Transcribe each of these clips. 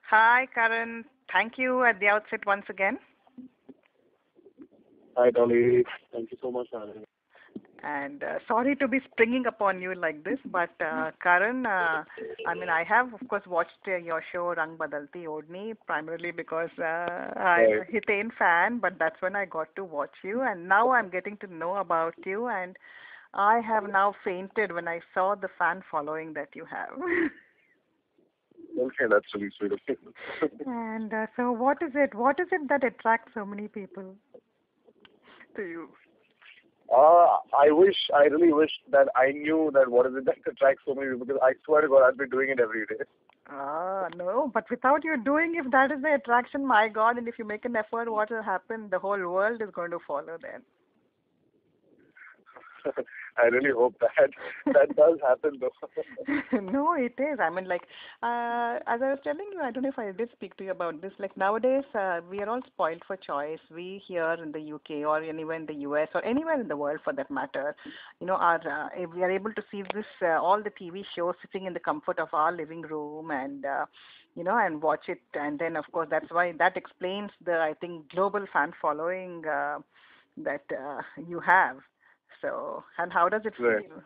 Hi, Karan. Thank you at the outset once again. Hi, Dolly. Thank you so much for having me. And sorry to be springing upon you like this, but Karan, I have, of course, watched your show Rang Badalti Odni primarily because I'm Right. a Hitain fan, but that's when I got to watch you. And now I'm getting to know about you, and I have now fainted when I saw the fan following that you have. Okay, that's really sweet of you. And so, what is it? What is it that attracts so many people to you? I really wish that I knew that what is it that attracts so many people because I swear to God, I've been doing it every day. Ah, no, but without you doing, if that is the attraction, my God, and if you make an effort, what will happen? The whole world is going to follow then. I really hope that that does happen though. No, it is. As I was telling you, I don't know if I did speak to you about this. Like nowadays, we are all spoiled for choice. We here in the UK or anywhere in the US or anywhere in the world for that matter, we are able to see this all the TV shows sitting in the comfort of our living room and and watch it. And then of course that's why that explains the I think global fan following that you have. So, and how does it Right. feel?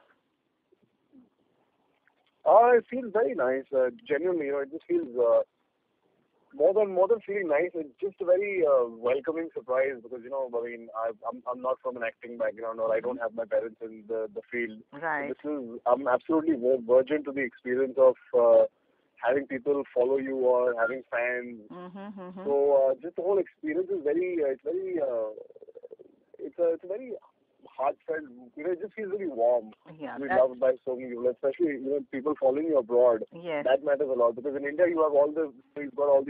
It feels very nice. Genuinely, it just feels more than feeling nice. It's just a very welcoming surprise because I'm not from an acting background or I Hmm. don't have my parents in the field. So Right. I'm absolutely virgin to the experience of having people follow you or having fans. Mhm. Mhm. So just the whole experience is it's a very heartfelt. It just feels very warm Yeah. to be That. loved by so many people, especially people following you abroad. Yes. That matters a lot because in India you've got all the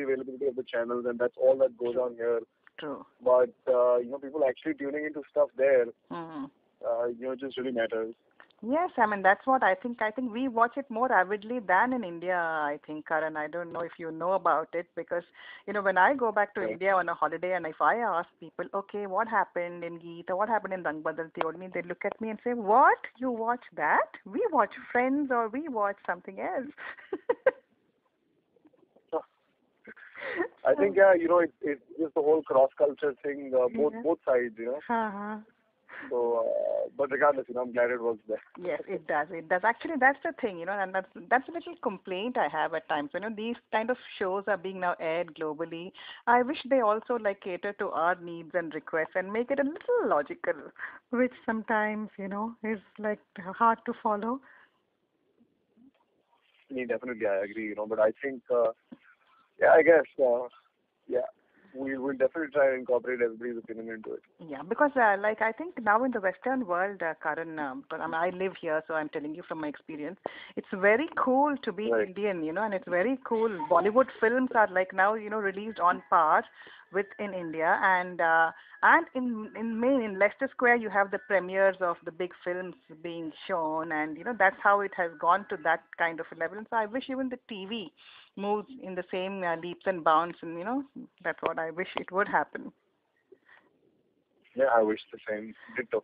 availability of the channels and that's all that goes True. on here. True. But people actually tuning into stuff there, Mhm. it just really matters. Yes, that's what I think. I think we watch it more avidly than in India, I think, Karan. I don't know if you know about it because, when I go back to Right. India on a holiday and if I ask people, okay, what happened in Geet or what happened in Rang Badalti Odni, they look at me and say, what? You watch that? We watch Friends or we watch something else. I So, think it's just the whole cross culture thing, both yeah. both sides. Uh-huh. So, but regardless, I'm glad it works there. Yes, it does. It does. Actually, that's the thing, and that's a little complaint I have at times. These kind of shows are being now aired globally. I wish they also like cater to our needs and requests and make it a little logical, which sometimes, is like hard to follow. Definitely, I agree. But I think, yeah, I guess, yeah, we will definitely try and incorporate everybody's opinion into it. Yeah, because like I think now in the Western world, Karan, but I live here, so I'm telling you from my experience, it's very cool to be Right. Indian, and it's very cool. Bollywood films are like now, released on par with in India, and in Leicester Square you have the premieres of the big films being shown, and that's how it has gone to that kind of a level. And so I wish even the TV moves in the same leaps and bounds, and that's what I wish it would happen. Yeah, I wish the same. Ditto.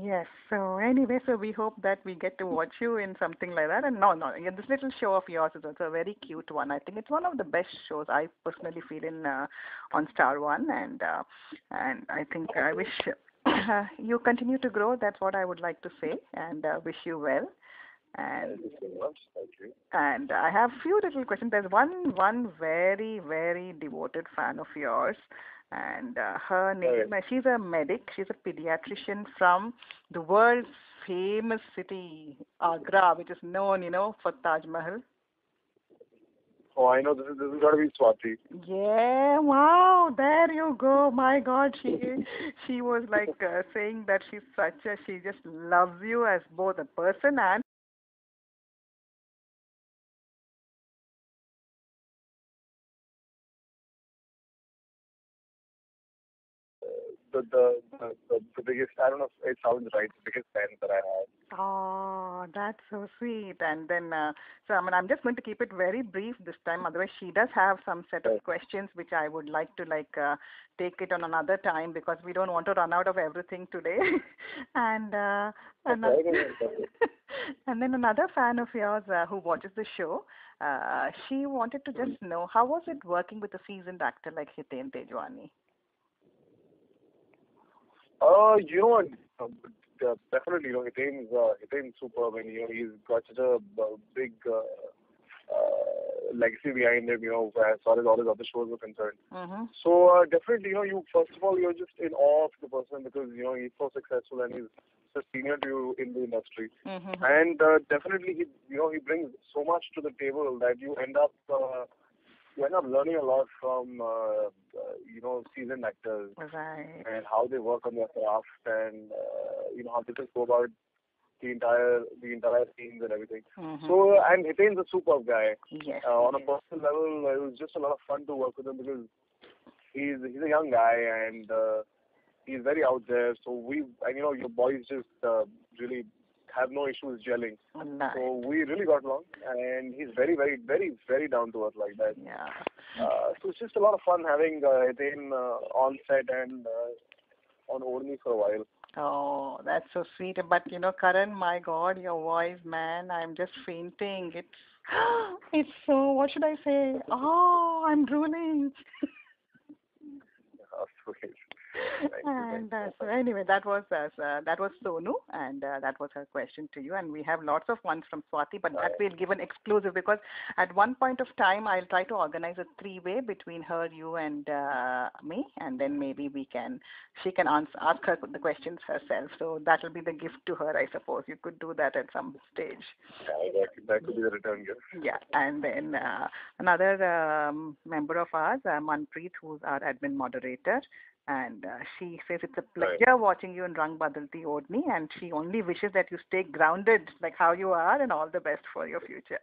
Yes. So anyway, so we hope that we get to watch you in something like that. And no, no, yeah, this little show of yours is also a very cute one. I think it's one of the best shows I personally feel in on Star One, and I think I wish you continue to grow. That's what I would like to say, and wish you well. And Thank you so much. Thank you. and I have few little questions. There's one very very devoted fan of yours, and her Right. name. She's a medic. She's a pediatrician from the world's famous city, Agra, which is known, for Taj Mahal. Oh, I know this is got to be Swati. Yeah, wow, there you go. My God, she was like saying that she just loves you as both a person and The biggest. I don't know if it sounds right. The biggest fan that I have. Oh, that's so sweet. And then, so I'm just going to keep it very brief this time. Otherwise, she does have some set of Right. questions which I would like to take it on another time because we don't want to run out of everything today. and Okay, another, I can understand it. and then another fan of yours who watches the show. She wanted to just know how was it working with a seasoned actor like Hiten Tejwani? You know what? Definitely, Hitane's superb, and he's got such a big legacy behind him. As far as all his other shows are concerned. Mm-hmm. So definitely, you first of all, you're just in awe of the person because he's so successful and he's so senior to you in the industry. Mm-hmm. And definitely, he brings so much to the table that you end up learning a lot from seasoned actors Right. and how they work on their craft and how they just go about the entire scenes and everything. Mm-hmm. So and Hitane's a superb guy. Yes. On a personal level, it was just a lot of fun to work with him because he's a young guy and he's very out there. So your boys just really have no issues gelling. Right. So we really got along, and he's very, very, very, very down to earth like that. Yeah. So it's just a lot of fun having Hiten on set and on Orni for a while. Oh, that's so sweet. But Karan, my God, your voice, man, I'm just fainting. It's it's so, what should I say? Oh, I'm drooling. Sweet. And so anyway, that was Sonu, and that was her question to you. And we have lots of ones from Swati, but that we'll give an exclusive because at one point of time I'll try to organize a three-way between her, you, and me, and then maybe she can ask her the questions herself. So that will be the gift to her, I suppose. You could do that at some stage. Yeah, that could be the return gift. Yeah, and then another member of ours, Manpreet, who's our admin moderator, and she says it's a pleasure watching you in Rang Badalti Odni, and she only wishes that you stay grounded like how you are, and all the best for your future.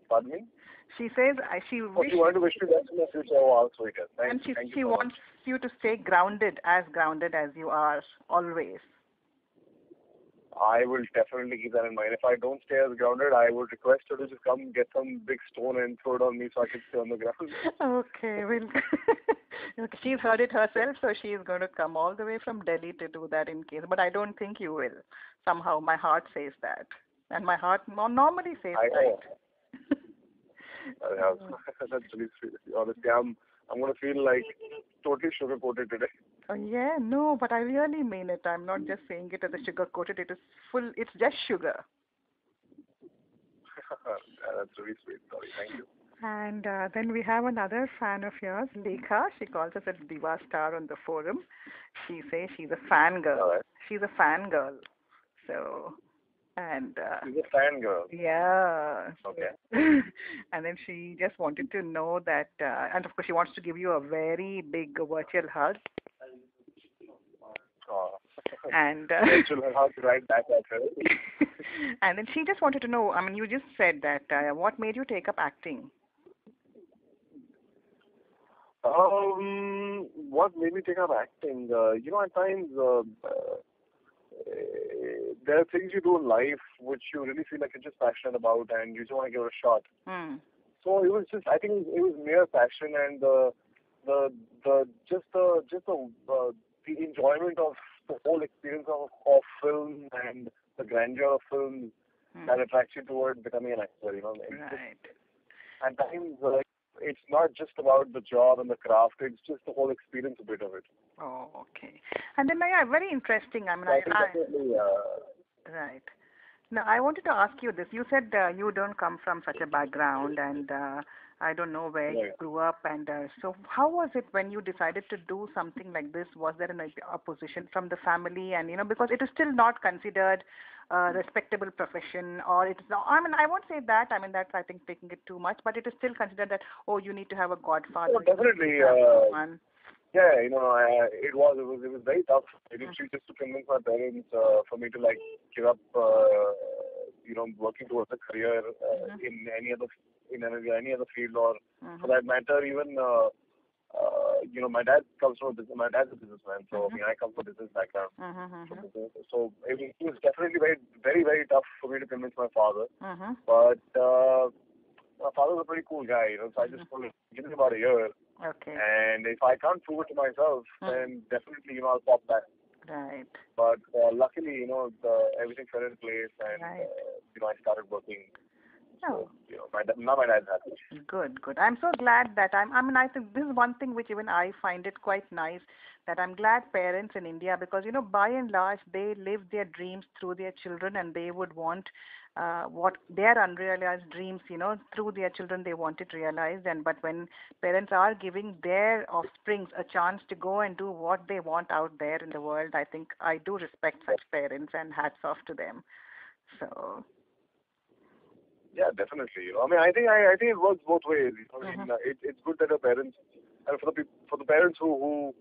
Pardon me? She says She wanted to wish you best in the future. Oh, sweet. And Thank she you so wants much. you to stay grounded as you are always. I will definitely keep that in mind. If I don't stay as grounded, I would request her to just come get some big stone and throw it on me so I can stay on the ground. Okay, well, okay, she's heard it herself, so she's going to come all the way from Delhi to do that in case. But I don't think you will. Somehow, my heart says that, and my heart normally says that. That's really sweet. Honestly, I'm gonna feel like totally sugar coated today. Oh yeah, no, but I really mean it. I'm not just saying it as a sugar coated. It is full. It's just sugar. That's really sweet. Sorry, thank you. And then we have another fan of yours, Lekha. She calls us a Diva Star on the forum. She says she's a fangirl. All right. She's a fangirl. So, and She's a fangirl. yeah. Okay. And then she just wanted to know that, and of course she wants to give you a very big virtual hug. Oh. And She'll have to write back at her. and then she just wanted to know. I mean, you just said that. What made you take up acting? What made me take up acting? At times there are things you do in life which you really feel like you're just passionate about and you just want to give it a shot. So it was just, I think it was mere passion and the enjoyment of the whole experience of film and the grandeur of film that attracts you towards becoming an actor. Right. At times, it's not just about the job and the craft; it's just the whole experience a bit of it. Oh, okay. And then, yeah, very interesting. I mean, right. Now, I wanted to ask you this. You said you don't come from such a background, and I don't know where you grew up. And so, how was it when you decided to do something like this? Was there an opposition from the family? And because it is still not considered a respectable profession, or it's not. I mean, I won't say that. I mean, that's, I think, taking it too much. But it is still considered that you need to have a godfather. Oh, definitely. Yeah, it was very tough. Initially, just to convince my parents for me to give up, working towards a career in any other field, or for that matter, even my dad comes from my dad's a businessman, so I come from a business background. So it was definitely very, very, very tough for me to convince my father. But my father's a pretty cool guy, so I just told him, give me about a year. Okay. And if I can't prove it to myself, then definitely, I'll pop back. Right. But luckily, everything fell in place, and I started working. Oh, So now my dad's happy. good, good. I'm so glad that I mean, I think this is one thing which even I find it quite nice that I'm glad parents in India because, by and large, they live their dreams through their children and they would want what their unrealized dreams, through their children, they want it realized. And but when parents are giving their offsprings a chance to go and do what they want out there in the world, I think I do respect such parents and hats off to them. So, Yeah, definitely. I mean, I think it works both ways. I mean, mhm, it's good that the parents, and for the parents who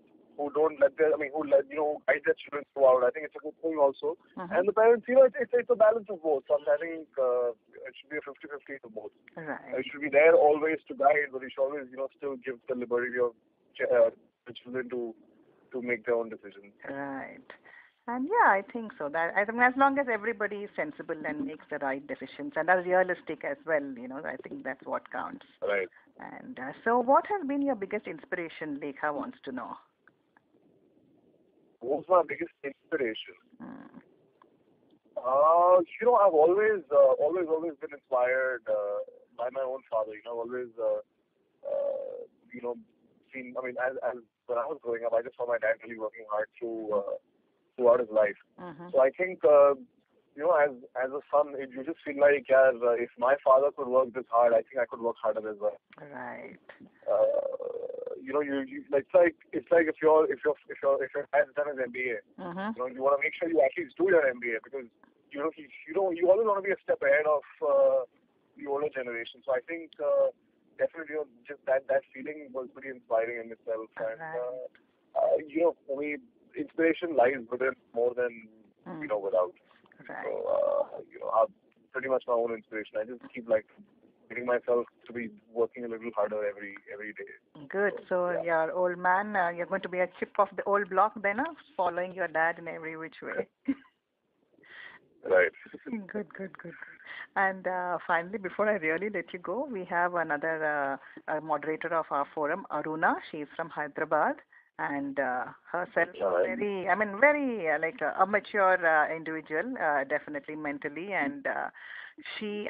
don't let their, I mean, who let guide their children throughout. I think it's a good thing also. mhm, And the parents, it's a balance of both. So I think it should be a 50-50 to both. right. You should be there always to guide, but you should always still give the liberty of the children to make their own decisions. Right. And yeah, I think so. That I think as long as everybody is sensible and makes the right decisions and are realistic as well, I think that's what counts. Right. And so, what has been your biggest inspiration? Lekha wants to know. Who's my biggest inspiration? Mm. I've always been inspired by my own father. I've always, you know, seen. I mean, as when I was growing up, I just saw my dad really working hard throughout his life. Mhm. So I think, as a son, you just feel like, yeah, if my father could work this hard, I think I could work harder as well. Right. It's like if your dad's done his MBA, Mhm. you want to make sure you at least do your MBA because you always want to be a step ahead of the older generation. So I think definitely just that feeling was pretty inspiring in itself, and Right. for me, inspiration lies within more than Mm. without. So Right. I'm pretty much my own inspiration. I just keep like getting myself to be working a little harder every day. Good. So So, yeah, you're old man. You're going to be a chip of the old block then, following your dad in every which way. right. Good, good, good. And finally, before I really let you go, we have another moderator of our forum, Aruna. She's from Hyderabad, and herself All a right. very, I mean, very like a mature individual, definitely mentally, and she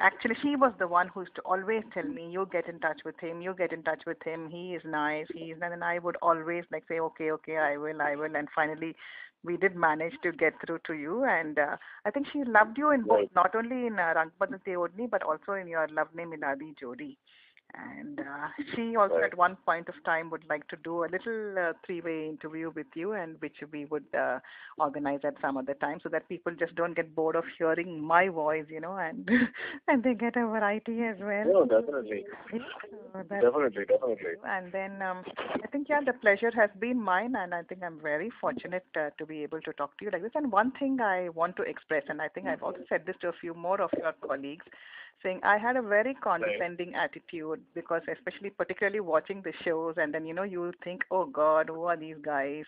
was the one who used to always tell me, "You get in touch with him. You get in touch with him. He is nice. He is," and I would always like say, "Okay, okay, I will," and finally we did manage to get through to you, and I think she loved you in both, Right. not only in Rangpad Teodni, but also in your Love Ne Miladi Jodi. And she also Right. at one point of time would like to do a little three-way interview with you, and which we would organize at some other time, so that people just don't get bored of hearing my voice, and and they get a variety as well. No, definitely. So that's Definitely. and then I think, yeah, the pleasure has been mine, and I think I'm very fortunate to be able to talk to you like this. And one thing I want to express, and I think I've also said this to a few more of your colleagues, saying I had a very Right. condescending attitude because, especially particularly watching the shows, and then you think, oh God, who are these guys?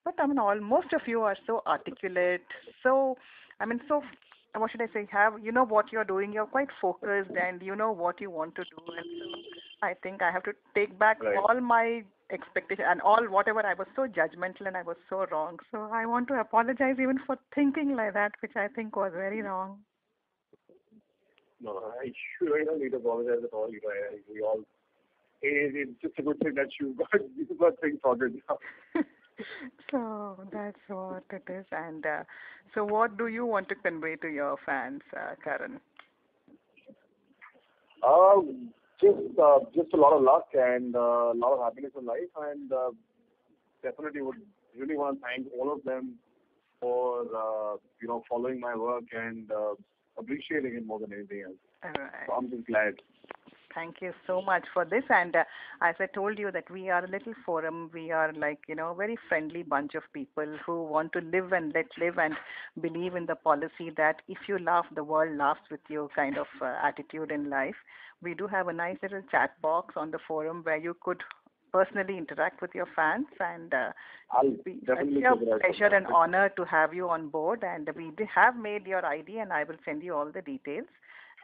But I mean, all most of you are so articulate, so I mean, so what should I say? Have you know what you're doing? You're quite focused, and you know what you want to do. And so I think I have to take back Right. all my expectation and all whatever I was so judgmental and I was so wrong. So I want to apologize even for thinking like that, which I think was very wrong. No, you don't need to apologize at all. We all. It's just a good thing that you got things sorted now. So that's what it is. And so, what do you want to convey to your fans, Karan? Just a lot of luck and a lot of happiness in life, and definitely would really want to thank all of them for following my work and appreciating it more than anything else. All So right. I'm just glad. Thank you so much for this. And as I told you that we are a little forum, we are like, a very friendly bunch of people who want to live and let live and believe in the policy that if you laugh, the world laughs with you kind of attitude in life. We do have a nice little chat box on the forum where you could personally interact with your fans, and I'll it'll be a definitely sheer figure out pleasure something. and honor to have you on board. And have made your ID, and I will send you all the details.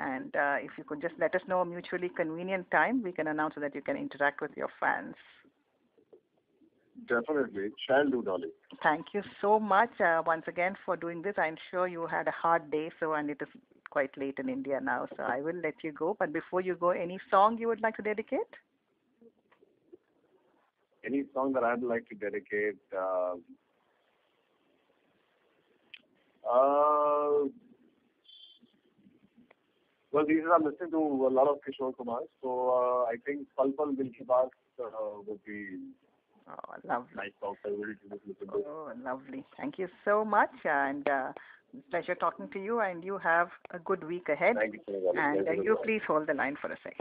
And if you could just let us know a mutually convenient time, we can announce so that you can interact with your fans. Definitely, shall do, darling. Thank you so much once again for doing this. I'm sure you had a hard day, so and it is quite late in India now, so I will let you go. But before you go, any song you would like to dedicate? Any song that I'd like to dedicate? Uh, well, these are I'm listening to a lot of Kishore Kumar, so I think Pal Pal Dil Ki Baat would be Oh, lovely. nice song for everybody to just listen to. Oh, lovely. Thank you so much, and pleasure talking to you. And you have a good week ahead. Thank you so much. And Pleasure as you well. please hold the line for a sec.